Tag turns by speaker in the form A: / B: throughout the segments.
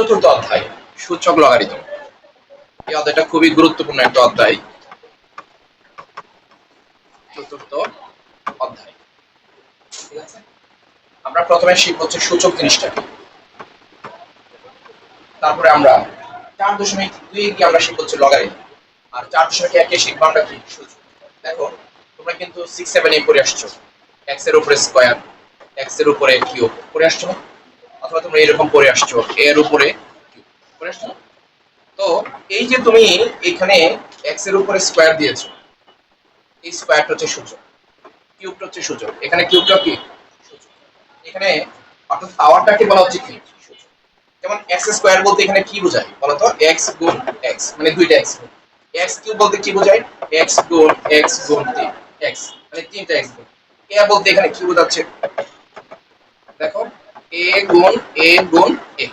A: চতুর্থ অধ্যায় সূচক লগারিদম। এই অধ্যায়টা খুবই গুরুত্বপূর্ণ একটা অধ্যায়। চতুর্থ অধ্যায়, ঠিক আছে। আমরা প্রথমে শিখব হচ্ছে সূচক জিনিসটা কি, তারপরে আমরা 4.2 কি আমরা শিখব হচ্ছে লগারিদম, আর 4.1 শিখবো আমরা কি সূচক। দেখো তোমরা কিন্তু 6-7 পড়ে আসছো, x এর উপরে স্কয়ার, x এর উপরে কিউব পড়ে আসছো, অথবা তোমরা এরকম পড়ে আসছো এর উপরে কিউব পড়ে আসছো। তো এই যে তুমি এখানে x এর উপরে স্কয়ার দিয়েছো, এই স্কয়ারটা হচ্ছে সূচক, কিউবটা হচ্ছে সূচক, এখানে কিউবটা কি সূচক, এখানে অর্থাৎ পাওয়ারটাকে বলা হচ্ছে কি সূচক। যেমন x স্কয়ার বলতে এখানে কি বোঝায় বলো তো, x গুণ x মানে দুইটা x গুণ। x কিউব বলতে কি বোঝায়, x গুণ x গুণ 3 x মানে তিনটা x গুণ। a বলতে এখানে কি বোঝাচ্ছে, দেখো a গুণ a।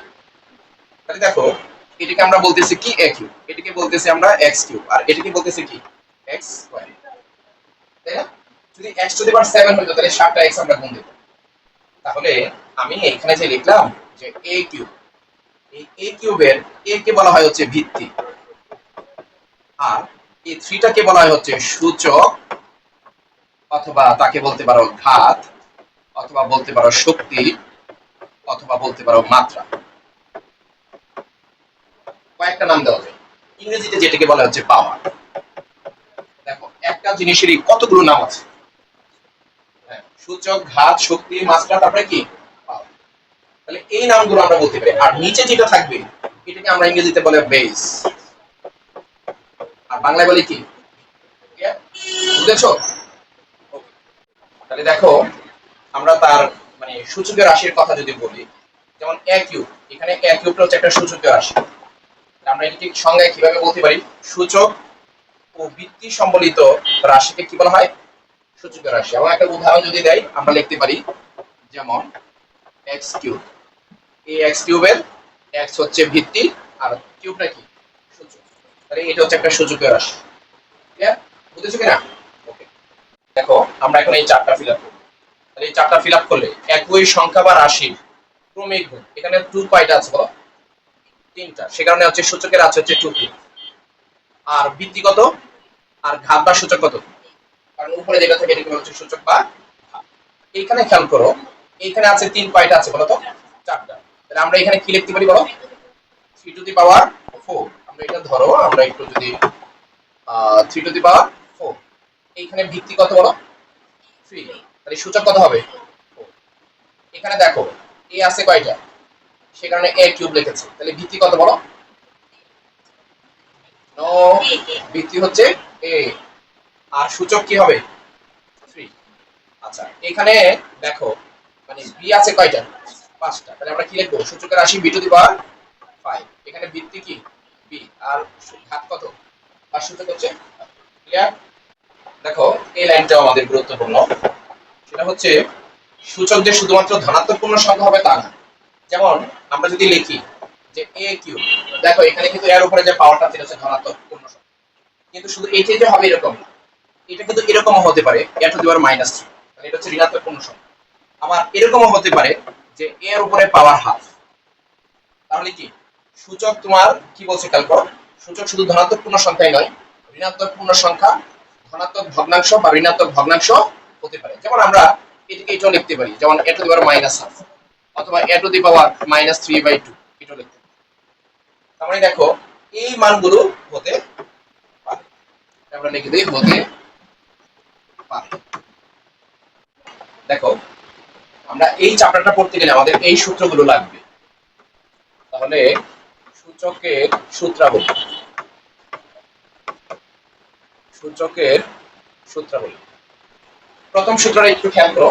A: তাহলে দেখো এটাকে আমরা বলতেছি কি a কিউব, এটাকে বলতেছি আমরা x কিউব, আর এটাকে বলতেছি কি x স্কয়ার, তাই না? যদি x টু দি পাওয়ার 7 হতো তাহলে 7টা x আমরা গুণ দিতাম। তাহলে আমি এখানে যে লিখলাম যে a কিউব, এই a কিউবের a কে বলা হয় হচ্ছে ভিত্তি, আর এই 3টাকে বলা হয় হচ্ছে সূচক, অথবা তাকে বলতে পারো ঘাত, অথবা বলতে পারো শক্তি, অথবা বলতে পারো মাত্রা। কয়েকটা নাম দেওয়া যায়, ইংরেজিতে যেটাকে বলা হচ্ছে পাওয়ার। দেখো একটা জিনিসেরই কতগুলো নাম আছে, সূচক, ঘাত, শক্তি, মাত্রা, তারপরে কি পাওয়ার। তাহলে এই নামগুলো আমরা বলতে পারি, আর নিচে যেটা থাকবে এটাকে আমরা ইংরেজিতে বলে বেস, আর বাংলায় বলি কি, বুঝেছো? তাহলে দেখো আমরা তার মানে সূচকের রাশির কথা যদি বলি, যেমন a কিউব, এখানে a কিউবটা হচ্ছে একটা সূচকের রাশি। আমরা এটাকে সংজ্ঞায় কিভাবে বলতে পারি, সূচক ও ভিত্তি সম্বলিত রাশিকে কি বলা হয়, সূচকের রাশি। এবং একটা উদাহরণ যদি দেই আমরা লিখতে পারি, যেমন x কিউব, এই x কিউবের x হচ্ছে ভিত্তি আর কিউবটা কি সূচক, তাহলে এটা হচ্ছে একটা সূচকের রাশি। ক্লিয়ার, বুঝেছো কিনা? ওকে, দেখো আমরা এখন এই চারটা ফিল আপ করব। তাহলে এই চারটা ফিল আপ করলে একই সংখ্যা বা রাশির ক্রমিক গুণ, এখানে 2 কয়টা আছে বলো, 3টা, সে কারণে হচ্ছে সূচকের আছে হচ্ছে 2 আর ভিত্তি কত, আর ঘাত বা সূচক কত, কারণ উপরে যেটা থাকে এটাকে হচ্ছে সূচক বা ঘাত। এইখানে খেয়াল করো, এইখানে আছে 3 কয়টা আছে বলো তো, 4টা। তাহলে আমরা এখানে কি লিখতে পারি বলো, 3 টু দি পাওয়ার 4। আমরা এটা ধরো আমরা একটু যদি 3 টু দি পাওয়ার 4, এইখানে ভিত্তি কত বলো 3, তাহলে সূচক কত হবে 4। এখানে দেখো a আছে কয়টা, সে কারণে a কিউব লিখেছে, তাহলে ভিত্তি কত বলো, নো, ভিত্তি হচ্ছে a, আর সূচক কি হবে 3। আচ্ছা এখানে দেখো মানে b আছে কয়টা, 5টা, তাহলে আমরা কি লিখবো, সূচকের রাশি b টু দি পাওয়ার 5, এখানে ভিত্তি কি b, আর ঘাত কত আর সূচক হচ্ছে। ক্লিয়ার? দেখো এই লাইনটাও আমাদের গুরুত্বপূর্ণ, সেটা হচ্ছে সূচক যে শুধুমাত্র ধনাত্মক পূর্ণ সংখ্যা হবে তা না। যেমন আমরা যদি লিখি যে a কিউব, দেখো এখানে কিন্তু এর উপরে যে পাওয়ারটা ছিল সে ধনাত্মক পূর্ণ সংখ্যা, কিন্তু শুধু এইটাই যে হবে এরকম না, এটা কিন্তু এরকমও হতে পারে a টু দি পাওয়ার -3, তাহলে এটা হচ্ছে ঋণাত্মক পূর্ণ সংখ্যা। আবার এরকমও হতে পারে যে এর উপরে পাওয়ার হাফ, তাহলে কি সূচক তোমার কি বলছে খেয়াল করো, সূচক শুধু ধনাত্মক পূর্ণ সংখ্যাই নয়, ঋণাত্মক পূর্ণ সংখ্যা, ধনাত্মক ভগ্নাংশ বা ঋণাত্মক ভগ্নাংশ হতে পারে। যেমন আমরা এটাকে এটাও লিখতে পারি, যেমন a to the power -half, অথবা a টু দি পাওয়ার -3/2, এটাও লিখতে পারি। তার মানে দেখো এই মানগুলো হতে পারে, আমরা লিখে দিই হতে পারে। দেখো আমরা এই চ্যাপ্টারটা পড়তে গেলে আমাদের এই সূত্রগুলো লাগবে, তাহলে সূচকের সূত্রাবলী, সূচকের সূত্রাবলী। প্রথম সূত্রটা একটু খেয়াল করো,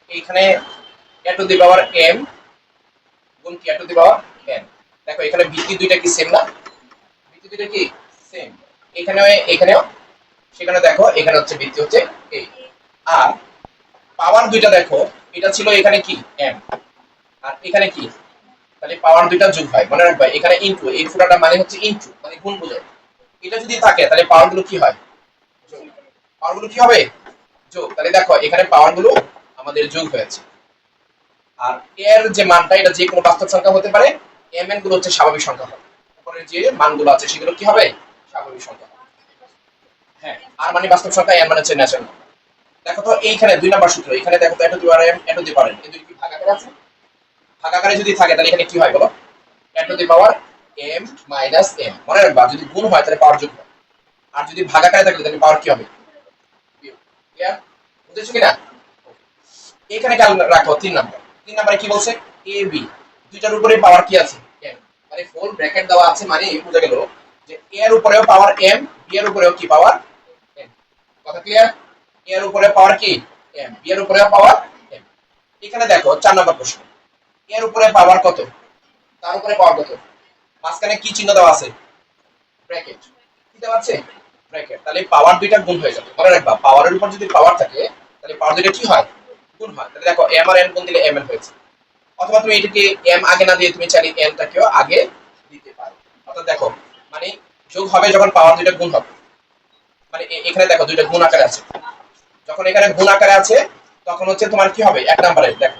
A: এইখানে a to the power m গুণ কি a to the power n। দেখো এখানে ভিত্তি দুইটা কি সেম না, ভিত্তি দুইটা কি সেম, এখানেও সেখানে দেখো এখানে হচ্ছে ভিত্তি হচ্ছে a, আর পাওয়ার দুইটা দেখো, এটা ছিল এখানে কি m, আর এখানে কি, তাহলে পাওয়ার দুইটা যোগ হয়, মনে রাখবা এখানে ইনটু, এই পুরোটা মানে হচ্ছে ইনটু মানে গুণ বোঝায়। এটা যদি থাকে তাহলে পাওয়ার গুলো কি হয়, পাওয়ার গুলো কি হবে যোগ। তাহলে দেখো এখানে পাওয়ার গুলো আমাদের যোগ হয়েছে, আর এর যে মানটা এটা যে কোনো বাস্তব সংখ্যা হতে পারে, mn গুলো হচ্ছে স্বাভাবিক সংখ্যা হবে, উপরের যে মানগুলো আছে সেগুলো কি হবে স্বাভাবিক সংখ্যা। হ্যাঁ, আর মানে বাস্তব সংখ্যা, n মানে হচ্ছে ন্যাচারাল। দেখো তো এইখানে 2 নাম্বার সূত্র, এখানে দেখো তো two the power m two the power n, কিন্তু কি ভাগাকারে আছে? ভাগাকারে যদি থাকে তাহলে এখানে কি হয় বলো? Two the power m minus m, মনে রাখবা যদি গুণ হয় তাহলে পাওয়ার যোগ হয়, আর যদি ভাগাকারে থাকে তাহলে পাওয়ার কি হবে? ক্লিয়ার? বুঝেছো কিনা? এখানে খেয়াল রাখো 3 নাম্বার, 3 নাম্বারে কি বলছে? a b দুইটার উপরে পাওয়ার কি আছে? m, মানে ফুল ব্র্যাকেট দেওয়া আছে, মানে বুঝা গেল যে a এর উপরেও পাওয়ার m, b এর উপরেও কি পাওয়ার m। কথা ক্লিয়ার? a এর উপরে পাওয়ার কি m, b এর উপরেও পাওয়ার m। এখানে দেখো 4 নাম্বার প্রশ্ন, a এর উপরে পাওয়ার কত, তার উপরে পাওয়ার কত, মাঝখানে কি চিহ্ন দেওয়া আছে? ব্র্যাকেট। কি দেওয়া আছে? ব্র্যাকেট। তাহলে পাওয়ার দুইটা গুণ হয়ে যাবে, মনে রাখবা পাওয়ারের উপর যদি পাওয়ার থাকে তাহলে পাওয়ার দুইটা কি হয়? গুণ হয়। তাহলে দেখো m আর n গুণ দিলে mn হয়েছে, অথবা তুমি এটাকে m আগে না দিয়ে তুমি চাইলে n টাকেও আগে দিতে পারো। অর্থাৎ দেখো মানে যোগ হবে যখন পাওয়ার দুইটা গুণ হবে, মানে এখানে দেখো দুইটা গুণ আকারে আছে, যখন এখানে গুণ আকারে আছে তখন হচ্ছে তোমার কি হবে? 1 নম্বরে দেখো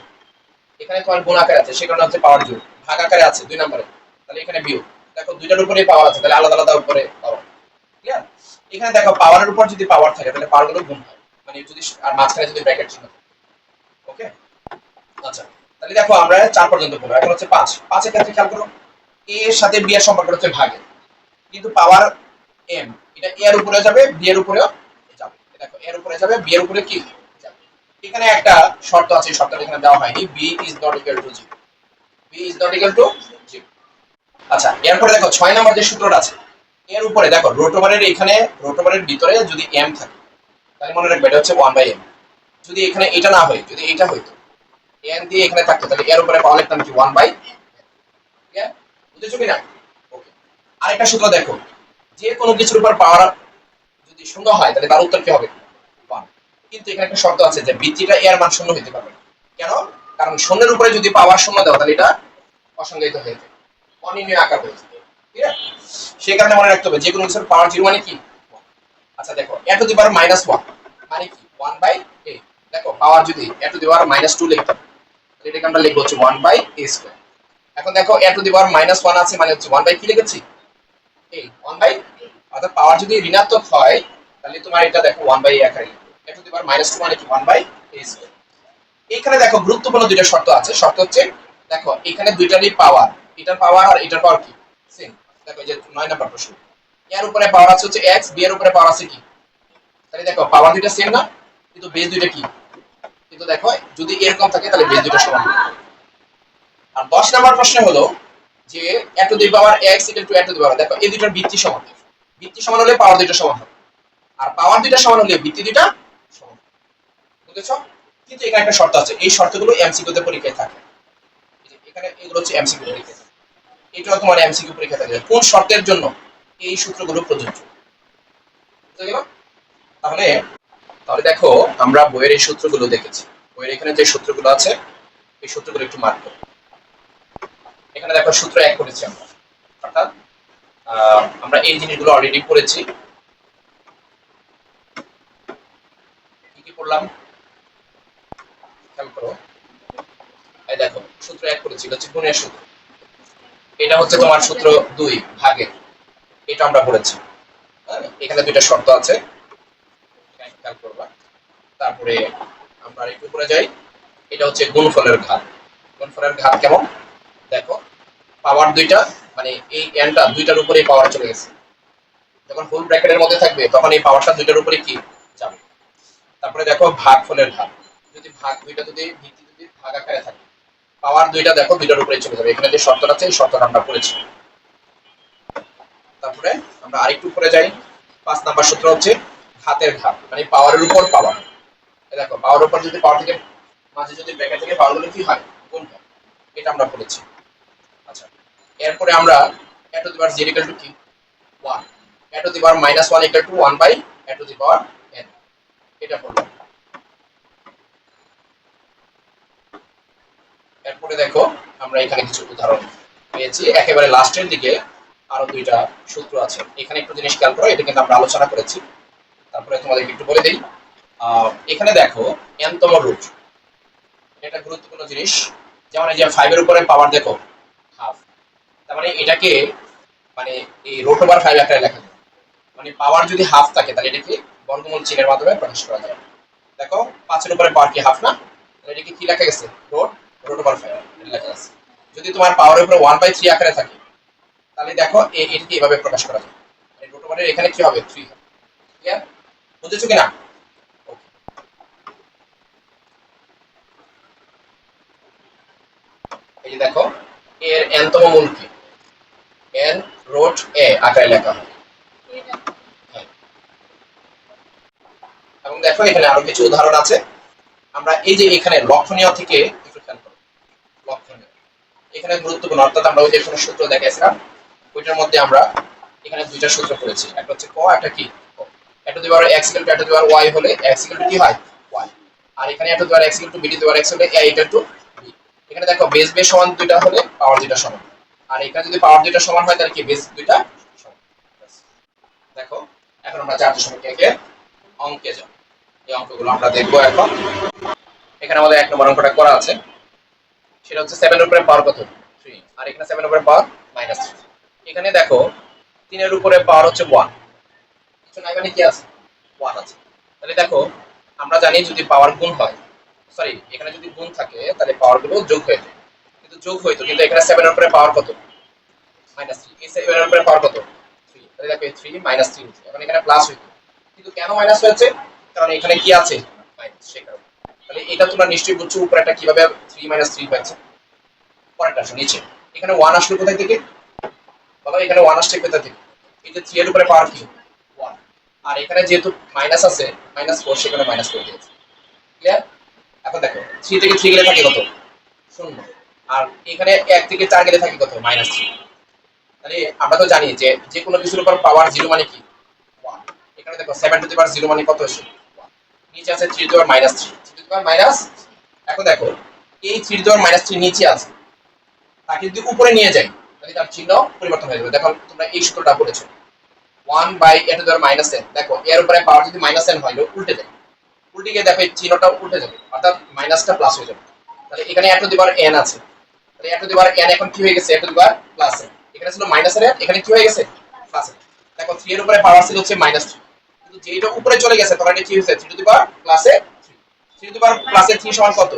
A: এখানে তোমার গুণ আকারে আছে, সে কারণে হচ্ছে পাওয়ার যোগ, ভাগ আকারে আছে 2 নম্বরে, তাহলে এখানে বিয়োগ। দেখো দুইটার উপরেই পাওয়ার আছে, তাহলে আলাদা আলাদা উপরে পাওয়ার। ক্লিয়ার? এখানে দেখো পাওয়ারের উপর যদি পাওয়ার থাকে তাহলে পাওয়ার গুলো গুণ হয়, মানে যদি আর মাঝখানে যদি ব্র্যাকেট চিহ্ন থাকে। ওকে, আচ্ছা তাহলে দেখো আমরা 4 পর্যন্ত পড়ব, এখন হচ্ছে 5। 5 এর ক্ষেত্রে খেয়াল করো, a এর সাথে b এর সম্পর্ক হচ্ছে ভাগে, কিন্তু পাওয়ার m এটা a এর উপরে যাবে, b এর উপরেও যাবে। দেখো a এর উপরে যাবে, b এর উপরে কি যাবে। এখানে একটা শর্ত আছে, শর্তটা এখানে দেওয়া হয়নি, b is not equal to 0, b is not equal to 0। আচ্ছা এরপরে দেখো 6 নাম্বার যে সূত্রটা আছে, এর উপরে দেখো রোটোবারের এখানে রোটোবারের ভিতরে যদি m থাকে তাহলে মনে রাখবে এটা হচ্ছে 1/m। যদি এখানে এটা না হয়, যদি এটা হইতো n দিয়ে এখানে থাকতো তাহলে এর উপরে পাওয়ার লিখতাম কি 1/, ঠিক আছে? বুঝেছো কিনা? ওকে, আরেকটা সূত্র দেখো, যে কোনো কিছুর উপর পাওয়ার যদি শূন্য হয় তাহলে তার উত্তর কি হবে? 1। কিন্তু এখানে একটা শর্ত আছে যে ভিত্তিটা এর মান শূন্য হতে পারবে না। কেন? কারণ শূন্যের উপরে যদি পাওয়ার শূন্য দাও তাহলে এটা অসংজ্ঞায়িত হয়ে যাবে, অনির্ণয় আকার হয়ে যাবে। ঠিক আছে? সেই কারণে মনে রাখতে হবে যে কোনো কিছুর পাওয়ার 0 মানে কি? 1। আচ্ছা দেখো a টু দি পাওয়ার -1 মানে কি? 1/a। দেখো পাওয়ার যদি a টু দি পাওয়ার -2 লিখতাম তাহলে এটাকে আমরা লিখব হচ্ছে 1/a²। এখন দেখো a টু দি পাওয়ার -1 আছে মানে হচ্ছে 1/, কি লিখেছি? a 1/, অর্থাৎ পাওয়ার যদি ঋণাত্মক হয় তাহলে তোমার এটা দেখো 1/a আকারে a টু দি পাওয়ার -2 মানে কি? 1/a²। এখানে দেখো গুরুত্বপূর্ণ দুইটা শর্ত আছে, শর্ত হচ্ছে দেখো এখানে দুইটারই পাওয়ার, এটার পাওয়ার আর এটার পাওয়ার কি সেম। দেখো এই যে 9 নাম্বার প্রশ্ন, এর উপরে পাওয়ার আছে হচ্ছে x, b এর উপরে পাওয়ার আছে কি, তাহলে দেখো পাওয়ার দুইটা সেম না, কিন্তু বেস দুইটা কি, কিন্তু দেখো যদি এরকম থাকে তাহলে বেস দুইটা সমান। আর 10 নাম্বার প্রশ্ন হলো যে a to the power x equal to a to the power, দেখো এই দুইটার ভিত্তি সমান, ভিত্তি সমান হলে পাওয়ার দুইটা সমান হবে, আর পাওয়ার দুইটা সমান হলে ভিত্তি দুইটা সমান। বুঝেছো? কিন্তু এখানে একটা শর্ত আছে, এই শর্তগুলো এমসিকিউ তে পরীক্ষায় থাকে। এখানে এগুলো হচ্ছে এমসিকিউ পরীক্ষা, এটাও তোমার এমসিকিউ পরীক্ষা থাকে কোন শর্তের জন্য এই সূত্রগুলো প্রযোজ্য। বুঝতে গেল? তাহলে তাহলে দেখো আমরা বইয়ের এই সূত্রগুলো দেখেছি, বইয়ের এখানে যে সূত্রগুলো আছে এই সূত্রগুলো একটু মার্ক করো। এখানে দেখো সূত্র 1 করেছি আমরা, অর্থাৎ আমরা এই জিনিসগুলো অলরেডি পড়েছি। কি কি পড়লাম খেয়াল করো, এই দেখো সূত্র 1 করেছি, এটা হচ্ছে গুণের সূত্র, এটা হচ্ছে তোমার সূত্র 2 ভাগের, এটা আমরা পড়েছি। এখানে দুইটা শর্ত আছে খেয়াল করবা। তারপরে আমরা একটু উপরে যাই, এটা হচ্ছে গুণফলের ঘাত। গুণফলের ঘাত কেমন দেখো, পাওয়ার দুইটা মানে এই এনটা দুইটার উপরেই পাওয়ার চলে গেছে, যখন ফুল ব্র্যাকেটের মধ্যে থাকবে তখন এই পাওয়ারটা দুইটার উপরে কি যাবে। তারপরে দেখো ভাগফলের ঘাত, যদি ভাগ দুইটা যদি ভিত্তি যদি ভাগ আকারে থাকে পাওয়ার দুইটা দেখো দুইটার উপরে চলে যাবে, এখানে যে শর্তটা আছে এই শর্তটা আমরা পড়েছি। তারপরে আমরা আরেকটু উপরে যাই, 5 নাম্বার সূত্র হচ্ছে ঘাতের ঘাত, মানে পাওয়ারের উপর পাওয়ার। দেখো পাওয়ার উপর যদি পাওয়ার থেকে মাঝে যদি ব্র্যাকেট থেকে পাওয়ার গুলো কি হয় গুণ হয়, এটা আমরা পড়েছি। আচ্ছা এরপরে আমরা a to the power z equal to কি 1, a to the power -1 equal to 1/a two the power n, এটা পড়লাম। এরপরে দেখো আমরা এখানে কিছু উদাহরণ পেয়েছি, একেবারে লাস্টের দিকে আরো দুইটা সূত্র আছে, এখানে একটু জিনিস খেয়াল করো, এটা কিন্তু আমরা আলোচনা করেছি। তারপরে তোমাদেরকে একটু বলে দেই, এখানে দেখো n তম রুট, এটা গুরুত্বপূর্ণ জিনিস। যেমন এই যে 5 এর উপরে পাওয়ার দেখো হাফ, মানে এটাকে মানে এই রুট ওভার 5 আকারে লেখা যায়। মানে পাওয়ার যদি হাফ থাকে তাহলে এটাকে বর্গমূল চিহ্নের মাধ্যমে প্রকাশ করা যায়। দেখো 5 এর উপরে পাওয়ার কি হাফ না, তাহলে এটাকে কি লেখা গেছে রুট ওভার 5 এটা লেখা আছে। যদি তোমার পাওয়ারের উপরে 1/3 আকারে থাকে তাহলে দেখো এটাকে এভাবে প্রকাশ করা যায়। এই রুট ওভারের এখানে কি হবে 3 হবে। ক্লিয়ার? বুঝেছো কিনা? এই যে দেখো এর n তম মূল কি, n রুট a আকারে লেখা হয়। হ্যাঁ। এবং দেখো এখানে আরো কিছু উদাহরণ আছে। আমরা এই যে এখানে লক্ষণীয় থেকে একটু খেয়াল করো। লক্ষণীয় এখানে গুরুত্বপূর্ণ, অর্থাৎ আমরা ওই যে কোনো সূত্র দেখাইছিলাম ওইটার মধ্যে আমরা এখানে দুইটা সূত্র পড়েছি, একটা হচ্ছে ক, একটা কি একটা দুবার x ইকুয়াল টু একটা দুবার y হলে x ইকুয়াল টু কি হয় y, আর এখানে একটা দুবার x ইকুয়াল টু b দুবার x হলে a ইকুয়াল টু b। এখানে দেখো বেস বেস সমান দুইটা হলে পাওয়ার দুইটা সমান, আর এখানে যদি পাওয়ার দুইটা সমান হয় তাহলে কি বেস দুইটা সমান। দেখো এখন আমরা 4.1 এর অঙ্কে যাব। এই অঙ্কগুলো আমরা দেখবো এখন। এখানে আমাদের এক নম্বর অঙ্কটা করা আছে, সেটা হচ্ছে 7 এর উপরে পাওয়ার কত 3, আর এখানে 7 এর উপরে পাওয়ার -3। এখানে দেখো 3 এর উপরে পাওয়ার হচ্ছে 1, কিছু নাই মানে কি আছে 1 আছে। তাহলে দেখো আমরা জানি যদি পাওয়ার গুণ হয়, সরি এখানে যদি গুণ থাকে তাহলে পাওয়ার গুলো যোগ হয়ে যায়, কিন্তু যোগ হইতো, কিন্তু এখানে 7 এর উপরে পাওয়ার কত -3, এই 7 এর উপরে পাওয়ার কত 3, তাহলে দেখো 3 -3 হচ্ছে, এখন এখানে প্লাস হইতো, কিন্তু কেন মাইনাস হয়েছে, কারণ এখানে কি আছে মাইনাস, সেই কারণে। তাহলে এটা তোমরা নিশ্চয়ই বুঝছো উপরেটা কিভাবে 3 -3 হয়েছে। পরেরটা আসো নিচে, এখানে 1 আসলো কোথায় থেকে বলো, এখানে 1 আসছে কোথা থেকে, এই যে 3 এর উপরে পাওয়ার কি 1, আর এখানে যেহেতু মাইনাস আছে -4 সেখানে মাইনাস করে দিয়েছে। ক্লিয়ার? এখন দেখো 3 থেকে 3 গেলে থাকে কত 0, আর এখানে 1 থেকে 4 গেলে থাকে কত -3। তাহলে আমরা তো জানি যে যে কোনো কিছুর উপর পাওয়ার 0 মানে কি 1। এখানে দেখো 7 টু দি পাওয়ার 0 মানে কত আসে 1, নিচে আছে 3 to the power -3, 3 to the power minus. এখন দেখো এই 3 টু দি পাওয়ার -3 নিচে আছে, তাকে যদি উপরে নিয়ে যাই তাহলে তার চিহ্ন পরিবর্তন হয়ে যাবে। দেখো তোমরা এই সূত্রটা পড়েছো 1/a two the power -n, দেখো এর উপরে পাওয়ার যদি -n হয় উল্টে যায়, উল্টে গিয়ে দেখো এই চিহ্নটা উল্টে যাবে, অর্থাৎ মাইনাসটা প্লাস হয়ে যাবে। তাহলে এখানে a to the power n আছে, তাহলে a to the power n এখন কি হয়ে গেছে a to the power +n, এখানে ছিল -এর n, এখানে কি হয়ে গেছে প্লাস n। দেখো 3 এর উপরে পাওয়ার ছিল হচ্ছে -3, কিন্তু যেটা উপরে চলে গেছে তখন এটা কি হয়েছে 3 to the power +3, 3 to the পাওয়ার +3 সমান কত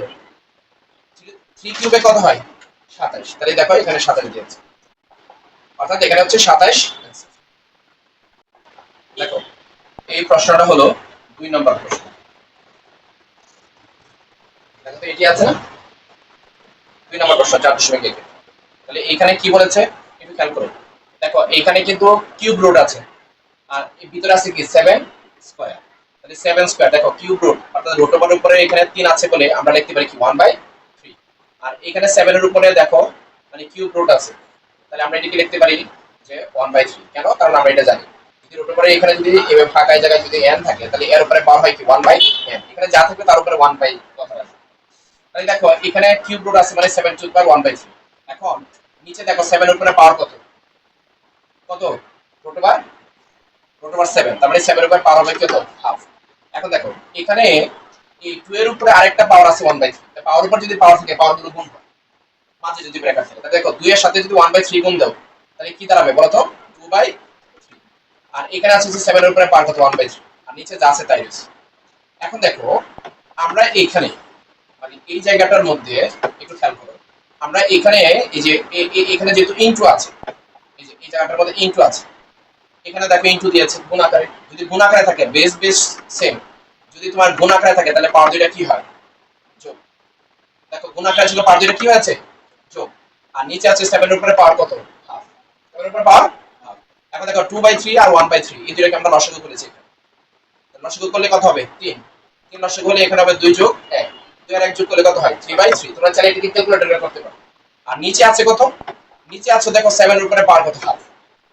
A: 3 কিউবে কত হয় 27, তাহলে দেখো এখানে 27 দিয়েছে, অর্থাৎ এখানে হচ্ছে 27। দেখো এই প্রশ্নটা হলো 2 নম্বর প্রশ্ন। দেখো তো এটি আছে না 2 নম্বর প্রশ্ন 4.1। তাহলে এখানে কি বলেছে একটু খেয়াল করো। দেখো এখানে কিন্তু কিউব রুট আছে, আর এর ভিতরে আছে কি 7 স্কয়ার, তাহলে 7 স্কয়ার দেখো কিউব রুট, অর্থাৎ রুট ওভার উপরে এখানে 3 আছে বলে আমরা লিখতে পারি কি 1/3, আর এখানে 7 এর উপরে দেখো মানে কিউব রুট আছে, তাহলে আমরা এটাকে লিখতে পারি যে 1/3। কেন, কারণ আমরা এটা জানি যদি রুট ওভারে এখানে যদি এভাবে ফাঁকা জায়গায় যদি n থাকে তাহলে এর উপরে পাওয়ার হয় কি 1/n, এখানে যা থাকবে তার উপরে 1 বাই কথা আছে। তাহলে দেখো এখানে কিউব রুট আছে মানে 7 টু দি পাওয়ার 1/3। এখন নিচে দেখো 7 এর উপরে পাওয়ার কত কত রুট ওভার 7, তার মানে 7 এর উপরে পাওয়ার হবে কত হাফ। এখন দেখো এখানে এই 2 এর উপরে আরেকটা পাওয়ার আছে 1/3, পাওয়ার উপর যদি পাওয়ার থাকে পাওয়ার গুলো গুণ হয়, মাঝে যদি ব্র্যাকেট থাকে, তাহলে দেখো 2 এর সাথে যদি 1/3 গুণ দাও তাহলে কি দাঁড়াবে বলো তো 2/3, আর এখানে আছে যে 7 এর উপরে পাওয়ার কত 1/3, আর নিচে যা আছে তাই রয়েছে। এখন দেখো আমরা এইখানে মানে এই জায়গাটার মধ্যে একটু খেয়াল করো, আমরা এখানে এই যে এখানে যেহেতু ইনটু আছে, এই যে এই জায়গাটার মধ্যে ইনটু আছে, এখানে দেখো ইনটু দিয়েছে গুণ আকারে, যদি গুণ আকারে থাকে বেস বেস সেম, যদি তোমার গুণ আকারে থাকে তাহলে পাওয়ার দুইটা কি হয় যোগ। দেখো গুণ আকারে ছিল পাওয়ার দুইটা কি হয়েছে যোগ, আর নিচে আছে 7 এর উপরে পাওয়ার কত হাফ, 7 এর উপরে পাওয়ার হাফ। এখন দেখো 2/3 আর 1/3 এই দুইটাকে আমরা লসাগু করেছি, লসাগু করলে কত হবে 3, 3 লসাগু হলে এখানে হবে 2 যোগ 1, 2 আর 1 যোগ করলে কত হয় 3/3। তোমরা চাইলে এটাকে ক্যালকুলেটরে করতে পারো। আর নিচে আছে কত, নিচে আছে দেখো 7 এর উপরে পাওয়ার কত হাফ।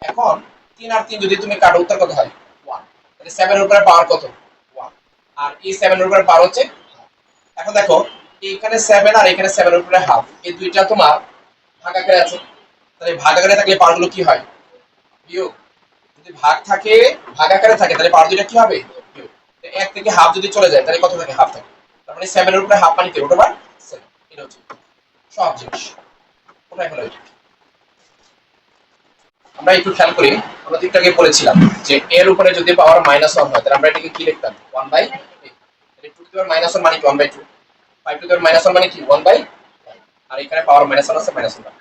A: এখন 3 আর 3 যদি তুমি কাটো উত্তর কত হয় 1, তাহলে 7 এর উপরে পাওয়ার কত 1, আর এই 7 এর উপরে পাওয়ার হচ্ছে half। এখন দেখো এইখানে 7 আর এখানে 7 এর উপরে হাফ, এই দুইটা তোমার ভাগ আকারে আছে, তাহলে ভাগ আকারে থাকলে পাওয়ারগুলো কি হয় বিয়োগ, যদি ভাগ থাকে ভাগ আকারে থাকে তাহলে পাওয়ার দুইটা কি হবে বিয়োগ। 1 থেকে হাফ যদি চলে যায় তাহলে কত থাকে হাফ থাকে, তার মানে 7 এর উপরে হাফ মানে কি রুট ওভার 7। এটা হচ্ছে সব জিনিস ওটাই হলো এটা। আমরা একটু খেয়াল করি, আমরা তো একটু আগে বলেছিলাম যে এর উপরে যদি পাওয়ার -1 হয় তাহলে আমরা এটাকে কি লিখতাম 1/8। তাহলে 2 টু দি পাওয়ার -1 মানে কি 1/2, 5 টু দি পাওয়ার -1 মানে কি 1/5, আর এখানে পাওয়ার -1 আছে -1।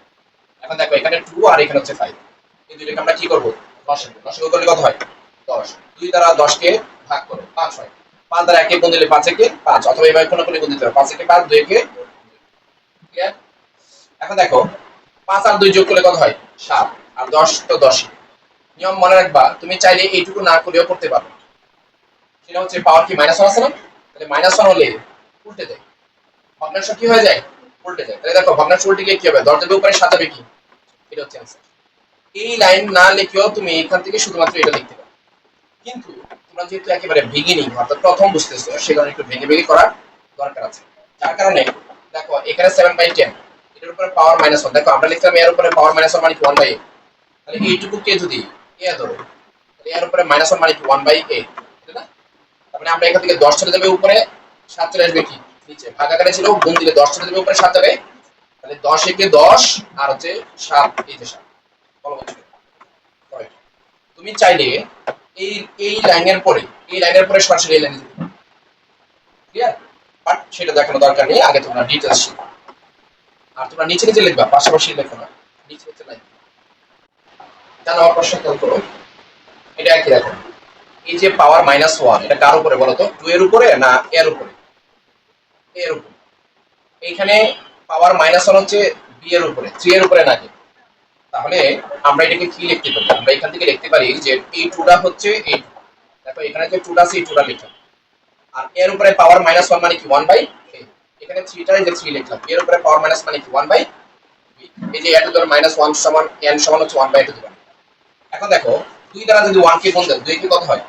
A: এখন দেখো এখানে 2 আর এখানে হচ্ছে 5, এই দুইটাকে আমরা কি করব লসাগু করলে কত হয় 10। 2 দ্বারা 10 কে ভাগ করো 5 হয়, 5 দ্বারা 1 কে গুণ দিলে 5 একে 5, অথবা এইভাবে কোনো গুণ দিতে পারো 5 একে 5, 2 একে 2। ক্লিয়ার? এখন দেখো 5 আর 2 যোগ করলে কত হয় 7, আর 10 তো 10ই। নিয়ম মনে রাখবা, তুমি চাইলে এইটুকু না করেও করতে পারো। সেটা হচ্ছে পাওয়ার কি -1 আছে না, তাহলে -1 হলে উল্টে যায়, ভগ্নাংশ কি হয়ে যায় উল্টে যায়। তাহলে দেখো ভগ্নাংশ উল্টে গিয়ে কি হবে, দরজার উপরে সাজাবে কি, এটা হচ্ছে आंसर। এই লাইন না লিখেও তুমি এখান থেকে শুধুমাত্র এটা লিখতে পারো, কিন্তু তোমরা যেহেতু একেবারে বিগিনিং অর্থাৎ প্রথম বুঝতেছো, সেখানে একটু ভেঙে ভেঙে করার দরকার আছে। যার কারণে দেখো এখানে 7/10, এটার উপরে পাওয়ার -1, দেখো আমরা লিখলাম এর উপরে পাওয়ার -1 মানে কি 1/8, তাহলে এইটুকু কে যদি এ ধরো, তাহলে এর উপরে -1 মানে কি 1/8, তাই না? তার মানে আমরা এখান থেকে 10 চলে যাবে উপরে, 7 চলে আসবে কি নিচে, ভাগাকারে ছিল গুণ দিলে 10 চলে যাবে উপরে, 7 যাবে, তাহলে 10 একে 10 আর হচ্ছে 7, এই যে 7 বলো হচ্ছে। তুমি চাইলে এই এই লাইনের পরে সরাসরি এই লাইনে যেতে পারো। ক্লিয়ার? বাট সেটা দেখানো দরকার নেই, আগে তোমরা ডিটেইলস শিখো। আর তোমরা নিচে নিচে লিখবা, পাশাপাশি লেখো না, নিচে নিচে লাইন। জানো আমার প্রশ্ন খেয়াল করো, এটা একই দেখো, এই যে পাওয়ার -1 এটা কার উপরে বলো তো, 2 এর উপরে না এর উপরে? এর উপরে। এইখানে পাওয়ার -1 হচ্ছে বি এর উপরে, 3 এর উপরে নাকি? তাহলে আমরা এটাকে কি লিখতে পারি, আমরা এখান থেকে লিখতে পারি যে এই 2টা হচ্ছে এই, দেখো এখানে যে 2টা আছে এই 2টা লিখলাম, আর এর উপরে পাওয়ার -1 মানে কি 1/8, এখানে 3টা এই যে 3 লিখলাম, এর উপরে পাওয়ার মাইনাস মানে কি 1/, এই যে এত ধরে -1 সমান n সমান হচ্ছে 1/2। এখন দেখো 2 দ্বারা যদি 1 কে গুণ দেন 2 কে কত হয়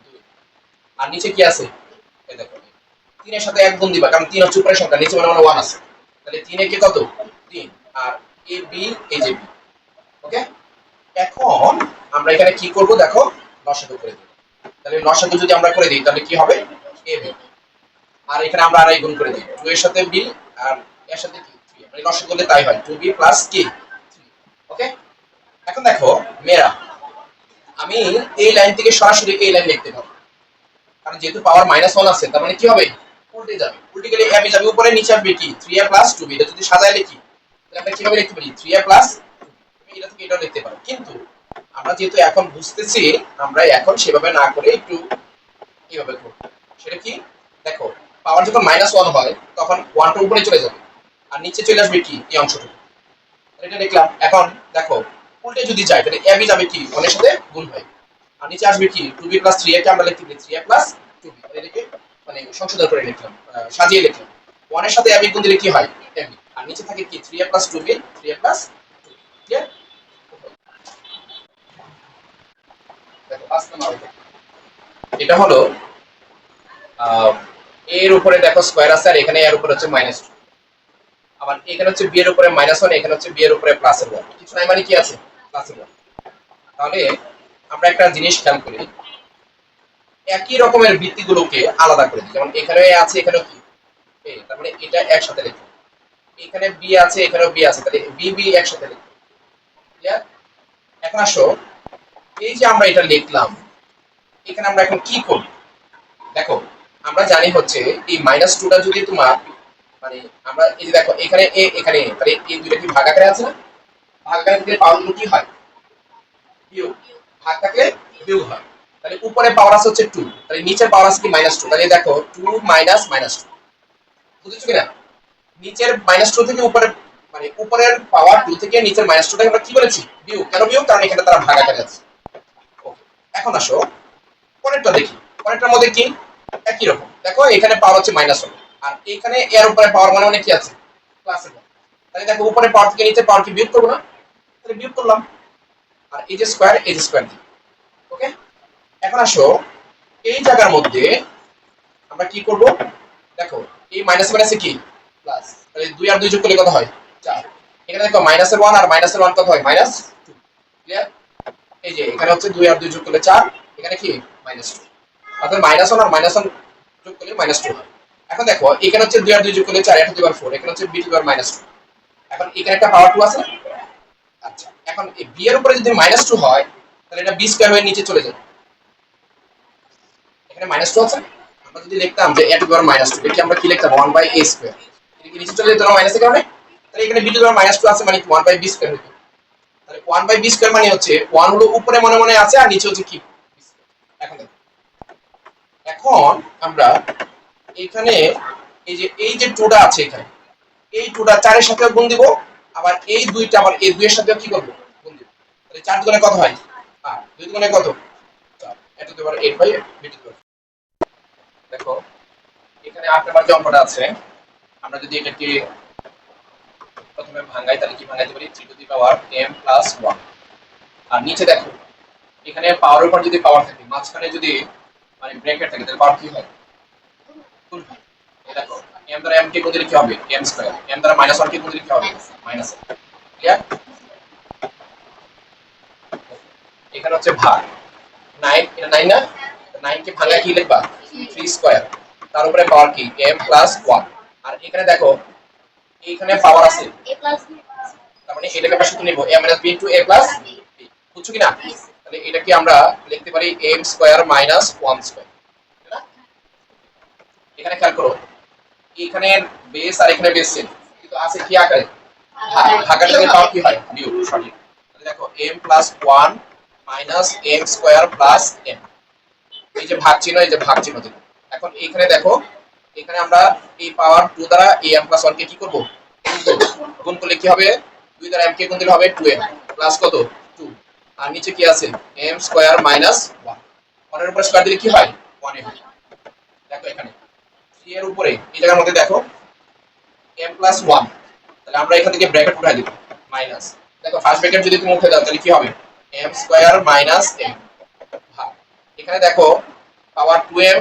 A: 2, আর নিচে কি আছে এই দেখো 3 এর সাথে 1 গুণ দিবা, কারণ 3 হচ্ছে উপরের সংখ্যা, নিচে মানে 1 আছে, তাহলে 3 এ কে কত 3, আর এই b এই যে b। ওকে, এখন আমরা এখানে কি করব দেখো, লসাগু করে দেব। তাহলে লসাগু যদি আমরা করে দিই তাহলে কি হবে ab, আর এখানে আমরা আড়াই গুণ করে দিই 2 এর সাথে b আর এর সাথে কি 3, মানে লসাগু করলে তাই হয় 2b + k 3। ওকে, এখন দেখো মেরা, আমি এই লাইন থেকে সরাসরি এই লাইন লিখতে পারবো, কারণ যেহেতু পাওয়ার -1 আছে তার মানে কি হবে উল্টে যাবে, উল্টে গেলে ab যাবে উপরে, নিচে আসবে কি 3a + 2b। এটা যদি সাজায় লিখি তাহলে আমরা কিভাবে লিখতে পারি 3a + তুমি এটা থেকে এটা লিখতে পারো, কিন্তু আমরা যেহেতু এখন বুঝতেছি, আমরা এখন সেভাবে না করে একটু এইভাবে করব। সেটা কি দেখো, পাওয়ার যখন -1 হয় তখন 1 টা উপরে চলে যাবে, আর নিচে চলে আসবে কি এই অংশটুকু, এটা লিখলাম। এখন দেখো উল্টে যদি যায় তাহলে ab যাবে কি 1 এর সাথে গুণ হয়, আর নিচে আসবে কি 2b + 3a কে আমরা লিখতে পারি 3a + 2b, এটাকে মানে সংশোধন করে লিখলাম, সাজিয়ে লিখলাম। 1 এর সাথে ab গুণ দিলে কি হয় ab, আর নিচে থাকে কি 3a + 2b, 3a + 2b। Clear? দেখো 5 নাম্বার, এটা হলো এর উপরে দেখো স্কয়ার আছে, আর এখানে এর উপরে হচ্ছে -2, আবার এখানে হচ্ছে বি এর উপরে -1, এখানে হচ্ছে বি এর উপরে +1, কিছু নাই মানে কি আছে +1। তাহলে আমরা একটা জিনিস খেয়াল করি, একই রকমের বৃত্তিগুলোকে আলাদা করে দিই, যেমন এখানে আছে এখানেও কি এ, তার মানে এটা একসাথে লিখি, এখানে বি আছে এখানেও বি আছে, তাহলে বি বি একসাথে লিখি। ক্লিয়ার? এখন আসো, এই যে আমরা এটা লিখলাম, এখানে আমরা এখন কি করব দেখো, আমরা জানি হচ্ছে এই -2টা যদি তোমার মানে আমরা এই যে দেখো এখানে এ এখানে a, তাহলে এই দুইটা কি ভাগ আকারে আছে না, ভাগ আকারে দিলে পাওয়ারগুলো কি হয় বিয়োগ, ভাগ থাকলে বিয়োগ হয়। তাহলে উপরে পাওয়ার আছে হচ্ছে 2, তাহলে নিচের পাওয়ার আছে কি -2, তাহলে দেখো 2 - -2, বুঝেছো কিনা? নিচের -2 থেকে উপরে মানে উপরের পাওয়ার 2 থেকে নিচের -2টাকে আমরা কি বলেছি বিয়োগ, কেন বিয়োগ, কারণ এখানে তারা ভাগ আকারে আছে। ওকে, এখন আসো পরেরটা দেখি, পরেরটার মধ্যে কি একই রকম, দেখো এখানে পাওয়ার হচ্ছে -1, আর এখানে এর উপরে পাওয়ার মানে কি আছে +1, তাহলে দেখো উপরে পাওয়ার থেকে নিচে পাওয়ার কি বিয়োগ করব না, তাহলে বিয়োগ করলাম, আর এই যে স্কয়ার এই যে স্কয়ার দিই। ওকে, এখন আসো এই জায়গার মধ্যে আমরা কি করব দেখো, এই মাইনাস মাইনাসে কি প্লাস, তাহলে 2 আর 2 যোগ করলে কত হয় 4, এখানে দেখো -1 আর -1 কত হয় -2। ক্লিয়ার? এই যে এখানে হচ্ছে 2 আর 2 যোগ করলে 4, এখানে কি -2, অর্থাৎ -1 আর -1 যোগ করলে -2 হয়। এখন দেখো এখানে হচ্ছে 2 আর 2 যোগ করলে 4, এটা 2 বার 4, এখানে হচ্ছে b2 -2। এখন এখানে একটা পাওয়ার 2 আছে না, আচ্ছা এখন এই বি এর উপরে যদি -2 হয় তাহলে এটা বি স্কয়ার হয়ে নিচে চলে যাবে। এখানে -2 আছে, আমরা যদি লিখতাম যে a টু দি পাওয়ার -2, এটা আমরা কি লিখতাম 1/a স্কয়ার, এটা কি নিচে চলে যেত না মাইনাসের কারণে? তাহলে এখানে b টু দি পাওয়ার -2 আছে মানে 1/b স্কয়ার হতো। তাহলে 1/b স্কয়ার মানে হচ্ছে 1 হলো উপরে মনে মনে আছে আর নিচে হচ্ছে কি। এখন দেখো, এখন আমরা এখানে এই যে 2টা আছে এখানে, এই 2টা 4 এর সাথে গুণ দিব, আবার এই 2টা আবার এই 2 এর সাথে কি করব, গুণ দিব। তাহলে 4 দুগুণে কত হয় 8, 2 দুগুণে কত 4, এটা তো এবার 8/b টু দি পাওয়ার। দেখো এখানে 8 নাম্বার যে অঙ্কটা আছে, আমরা যদি এটাকে প্রথমে ভাঙাই তাহলে কি ভাঙাইতে পারি 3 to the power m plus 1। আর নিচে দেখো এখানে পাওয়ারের উপর যদি পাওয়ার থাকে, মাঝখানে যদি মানে ব্র্যাকেট থাকে, তাহলে পাওয়ার কি হয়, গুণ হয়। এই দেখো m দ্বারা m কে গুণ দিলে কি হবে m স্কয়ার, m দ্বারা -1 কে গুণ দিলে কি হবে মাইনাস। ক্লিয়ার? এখানে হচ্ছে ভাগ 9, এটা 9 না, 9 কে ভাঙা কি লিখবা 3 স্কয়ার, তার উপরে পাওয়ার কি m প্লাস 1। আর এখানে দেখো এইখানে পাওয়ার আছে, তার মানে এটাকে আমরা সূত্র নিব a - b * a + b, বুঝছো কি না? তাহলে এটা কি আমরা লিখতে পারি m স্কয়ার মাইনাস 1 স্কয়ার। এখানে খেয়াল করো এখানে বেস আর এখানে বেস সেম, কিন্তু আছে কি আকারে ভাগার সাথে পাওয়ার কি হয় বিয়োগ, সঠিক। তাহলে দেখো m + 1 - m square plus m, এই যে ভাগ চিহ্ন, এই যে ভাগ চিহ্ন দিলাম। এখন এখানে দেখো এখানে আমরা এই পাওয়ার 2 দ্বারা এই m + 1 কে কি করব, গুণ করলে কি হবে 2 দ্বারা m কে গুণ দিলে হবে 2m প্লাস কত 2, আর নিচে কি আছে m স্কয়ার মাইনাস 1, 1 এর উপর স্কয়ার দিলে কি হয় 1 হয়। দেখো এখানে 3 এর উপরে এই জায়গার মধ্যে দেখো m + 1, তাহলে আমরা এখান থেকে ব্র্যাকেট উঠাই দিব মাইনাস। দেখো ফার্স্ট ব্র্যাকেট যদি তুমি উঠে দাও তাহলে কি হবে m স্কয়ার মাইনাস m ভাগ, এখানে দেখো পাওয়ার 2m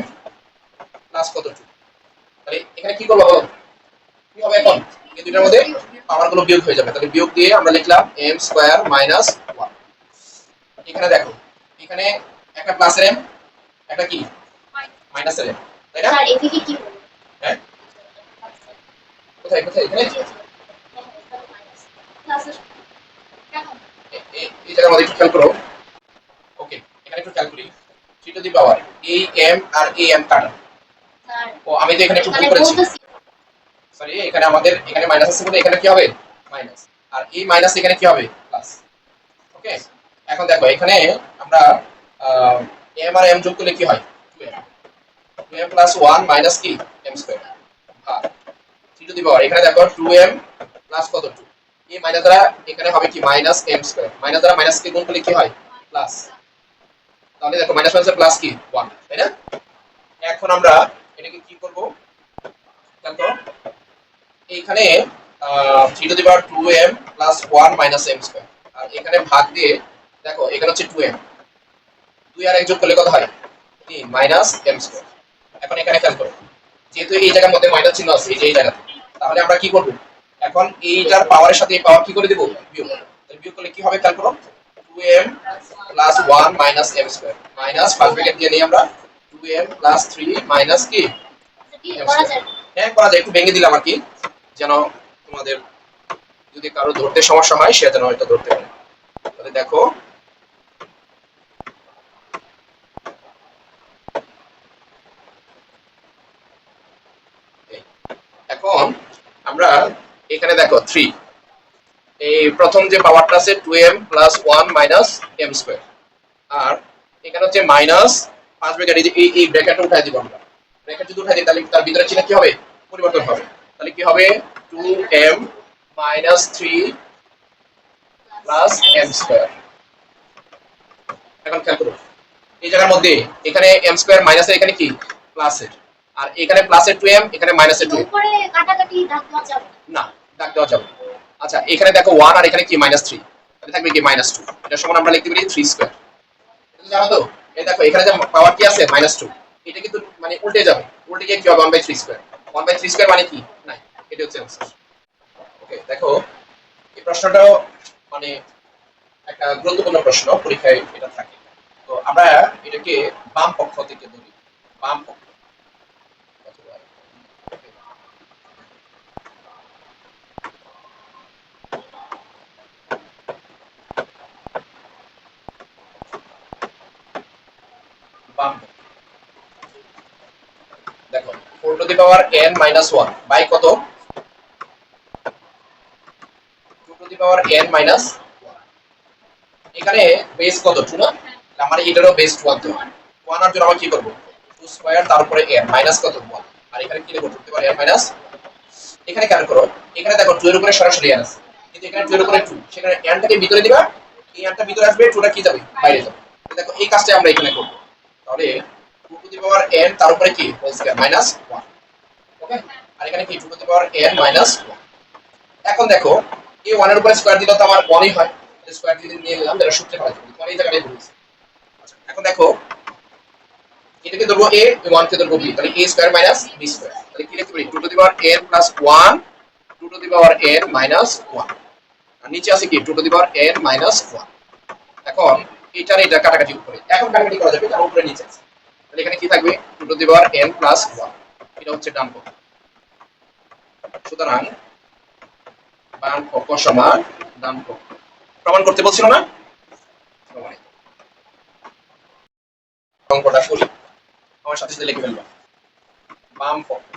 A: প্লাস কত 2, তাহলে এখানে কি করব কি হবে এখন এই দুইটার মধ্যে পাওয়ার গুলো বিয়োগ হয়ে যাবে, তাহলে বিয়োগ দিয়ে আমরা লিখলাম m স্কয়ার মাইনাস 1। এখানে দেখো এখানে একটা প্লাসের m, একটা কি মাইনাসের m, তাই না?
B: স্যার এদিকে কি হলো?
A: হ্যাঁ কোথায় কোথায় এখানে
B: ক্লাসের কেন?
A: এই জায়গার মধ্যে একটু খেয়াল করো। ওকে এখানে একটু খেয়াল করি 3 টু দি পাওয়ার এই m আর এই m কাটা।
B: স্যার
A: ও আমি তো এখানে একটু ভুল
B: এখানে
A: করেছি,
B: বলতেছি
A: সরি এখানে আমাদের এখানে মাইনাস আছে বলে এখানে কি হবে মাইনাস, আর এই মাইনাস এখানে কি হবে প্লাস। ওকে এখন দেখো এখানে আমরা m আর m যোগ করলে কি হয় 2m, 2m প্লাস 1 মাইনাস কি m স্কয়ার ভাগ 3 টু দি পাওয়ার এখানে দেখো 2m প্লাস কত 2, এই মাইনাস দ্বারা এখানে হবে কি মাইনাস m স্কয়ার, মাইনাস দ্বারা মাইনাস কে গুণ করলে কি হয় প্লাস, তাহলে দেখো মাইনাস মাইনাস প্লাস কি 1, তাই না? এখন আমরা এটাকে কি করব দেখো এইখানে 3 to the power 2m plus 1 minus m square, আর এখানে ভাগ দিয়ে দেখো এখানে হচ্ছে 2m, 2 আর 1 যোগ করলে কত হয় 3 মাইনাস m স্কয়ার। এখন এখানে খেয়াল করো যেহেতু এই জায়গার মধ্যে মাইনাস চিহ্ন আছে এই যে এই জায়গা, তাহলে আমরা কি করব এখন এইটার পাওয়ারের সাথে এই পাওয়ার কি করে দেব বিয়োগ, তাহলে বিয়োগ করলে কি হবে খেয়াল করো 2m plus 1 minus m square minus first bracket দিয়ে নিই আমরা 2m প্লাস 3 মাইনাস কি
B: কি
A: m
B: করা
A: স্কয়ার।
B: যায়?
A: হ্যাঁ করা যায়, একটু ভেঙে দিলাম আর কি, যেন তোমাদের যদি কারো ধরতে সমস্যা হয় সে যেন হয়তো ধরতে পারে। তাহলে দেখো এখন আমরা এখানে দেখো 3 এই প্রথম যে পাওয়ারটা আছে 2m plus 1 minus m square, আর এখানে হচ্ছে মাইনাস পাঁচ ব্র্যাকেট এই ব্র্যাকেটটা উঠাই দিব আমরা, ব্র্যাকেট যদি উঠাই দিই তাহলে তার ভিতরে চিহ্ন কি হবে পরিবর্তন হবে, তাহলে কি হবে 2m minus 3 plus m square. এখন খেয়াল করুন এই জায়গার মধ্যে এখানে m স্কয়ার মাইনাসের এখানে কি প্লাসের, আর এখানে প্লাসের 2m এখানে মাইনাসের 2m,
B: উপরে কাটাকাটি দাগ দেওয়া যাবে
A: না দাগ দেওয়া যাবে না। আচ্ছা এখানে দেখো 1 আর এখানে কি -3, তাহলে থাকবে কি -2, এটা সমান আমরা লিখতে পারি 3 স্কয়ার। এটা জানো তো এই দেখো এখানে যে পাওয়ার কি আছে -2, এটা কিন্তু মানে উল্টে যাবে, উল্টে গিয়ে কি হবে 1/3 স্কয়ার, 1/3 স্কয়ার মানে কি না, এটা হচ্ছে आंसर। ওকে দেখো এই প্রশ্নটাও মানে একটা গুরুত্বপূর্ণ প্রশ্ন, পরীক্ষায় এটা থাকে। তো আমরা এটাকে বাম পক্ষ থেকে ধরি, বাম পক্ষ অথবা বাম পক্ষ। দেখো 4 to the power n minus 1 by কত 2 to the power n minus 1। এখানে বেস কত 2 না, আমার এটারও বেস 1 তো 1 এর জন্য আমরা কি করব 2 স্কয়ার তার উপরে n মাইনাস কত 1, আর এখানে কি লিখব 2 to the power n minus. এখানে কেন করো, এখানে দেখো 2 এর উপরে সরাসরি n আছে, কিন্তু এখানে 2 এর উপরে 2, সেখানে n টাকে ভিতরে দিবা, এই n টা ভিতরে আসবে, 2 টা কি যাবে বাইরে যাবে। দেখো এই কাজটা আমরা এখানে করব, তাহলে 2 টু দি পাওয়ার n তার উপরে কি হোল স্কয়ার মাইনাস 1। ওকে, আর এখানে কি 2 to the power n minus 1। এখন দেখো এই 1 এর উপরে স্কয়ার দিলে তো আমার 1ই হয়, স্কয়ার দিয়ে নিয়ে নিলাম, এটা সূত্রে পাওয়া যাবে, মানে এই জায়গাটাই বলছি। আচ্ছা এখন দেখো এটাকে ধরবো a, 1 কে ধরবো b, তাহলে a square minus b square, তাহলে কি লিখতে পারি 2 to the power n plus 1 2 to the power n minus 1, আর নিচে আছে কি 2 to the power n minus 1। এখন এটার এটা কাটাকাটি উপরে, এখন কাটাকাটি করা যাবে, কারণ উপরে নিচে আছে, তাহলে এখানে কি থাকবে 2 to the power n plus 1, এটা হচ্ছে ডান পক্ষ। সুতরাং বাম পক্ষ সমান ডান পক্ষ। প্রমাণ করতে বলছিল না, প্রমাণিত। অঙ্কটা করি, আমার সাথে সাথে লিখে ফেলবা। বাম পক্ষ,